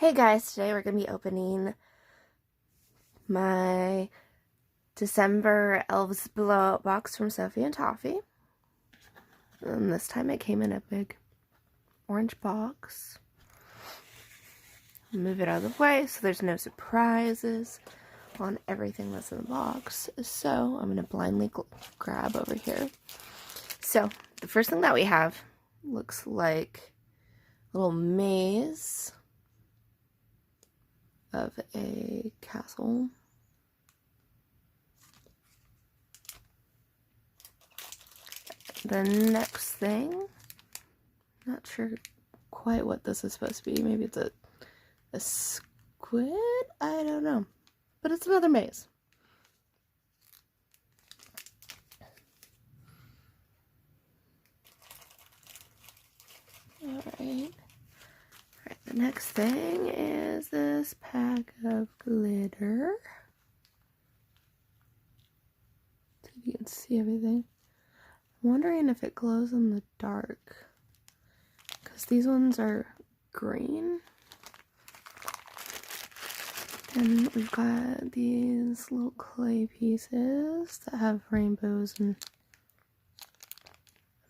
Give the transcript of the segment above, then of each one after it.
Hey guys, today we're going to be opening my December Elves Blowout box from Sophie and Toffee. And this time it came in a big orange box. Move it out of the way so there's no surprises on everything that's in the box. So I'm going to blindly grab over here. So the first thing that we have looks like a little maze of a castle. The next thing, not sure quite what this is supposed to be. Maybe it's a squid? I don't know. But it's another maze. Alright. The next thing is this pack of glitter. See if you can see everything. I'm wondering if it glows in the dark, because these ones are green. And we've got these little clay pieces that have rainbows, and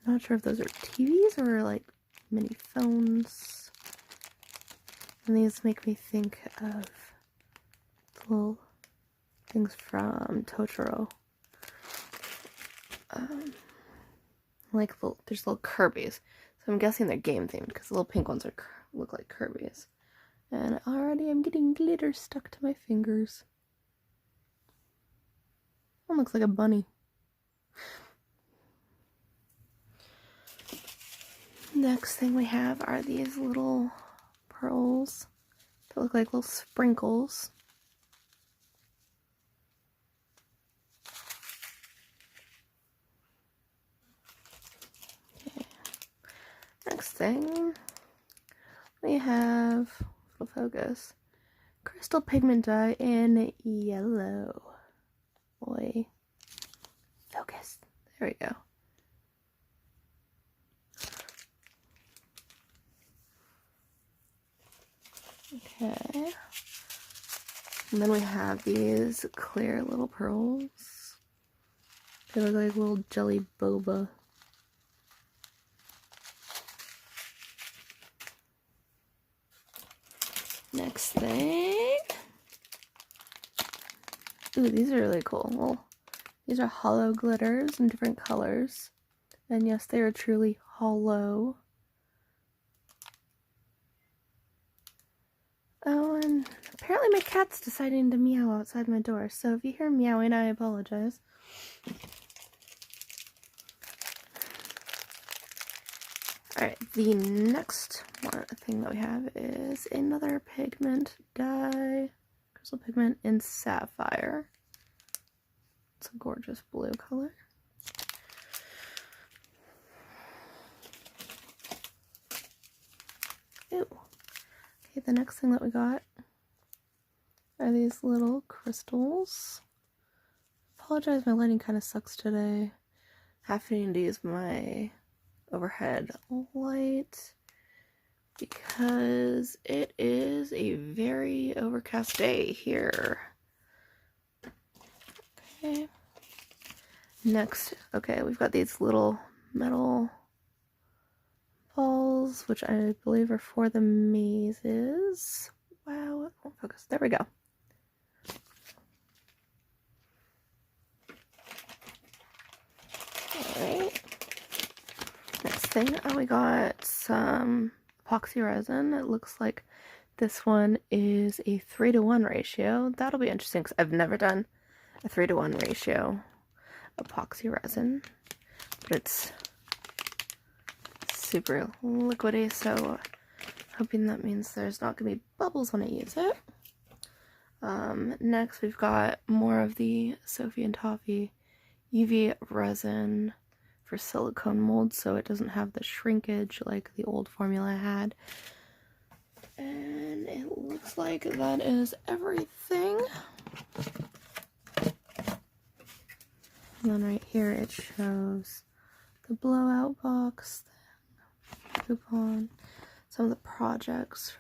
I'm not sure if those are TVs or like mini phones. And these make me think of the little things from Totoro. There's little Kirby's. So I'm guessing they're game themed because the little pink ones look like Kirby's. And already I'm getting glitter stuck to my fingers. One looks like a bunny. Next thing we have are these little pearls that look like little sprinkles. Okay. Next thing we have, full focus, crystal pigment dye in yellow. Boy, focus. There we go. Okay. And then we have these clear little pearls. They look like little jelly boba. Next thing. Ooh, these are really cool. Well, these are hollow glitters in different colors. And yes, they are truly hollow. Oh, and apparently my cat's deciding to meow outside my door. So if you hear meowing, I apologize. Alright, the next thing that we have is another pigment dye. Crystal pigment in sapphire. It's a gorgeous blue color. Ew. Okay, the next thing that we got are these little crystals. Apologize, my lighting kind of sucks today. Having to use my overhead light because it is a very overcast day here. Okay. Next, okay, we've got these little metal balls, which I believe are for the mazes. Wow, it won't focus. There we go. Alright. Next thing, we got some epoxy resin. It looks like this one is a 3-to-1 ratio. That'll be interesting because I've never done a 3-to-1 ratio epoxy resin. But it's super liquidy, so hoping that means there's not going to be bubbles when I use it. Next, we've got more of the Sophie and Toffee UV resin for silicone molds, so it doesn't have the shrinkage like the old formula had. And it looks like that is everything. And then right here it shows the blowout box, coupon, some of the projects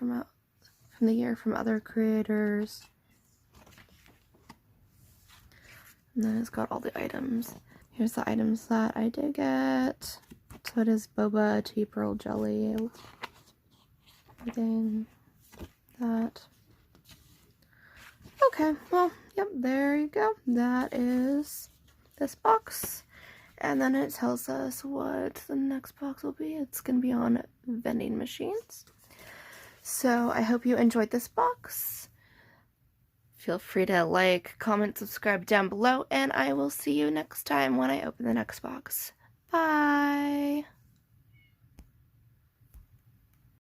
from the year from other creators. And then it's got all the items. Here's the items that I did get. So it is boba, tea, pearl jelly, everything, that. Okay, well, yep, there you go. That is this box. And then it tells us what the next box will be. It's going to be on vending machines. So I hope you enjoyed this box. Feel free to like, comment, subscribe down below, and I will see you next time when I open the next box. Bye!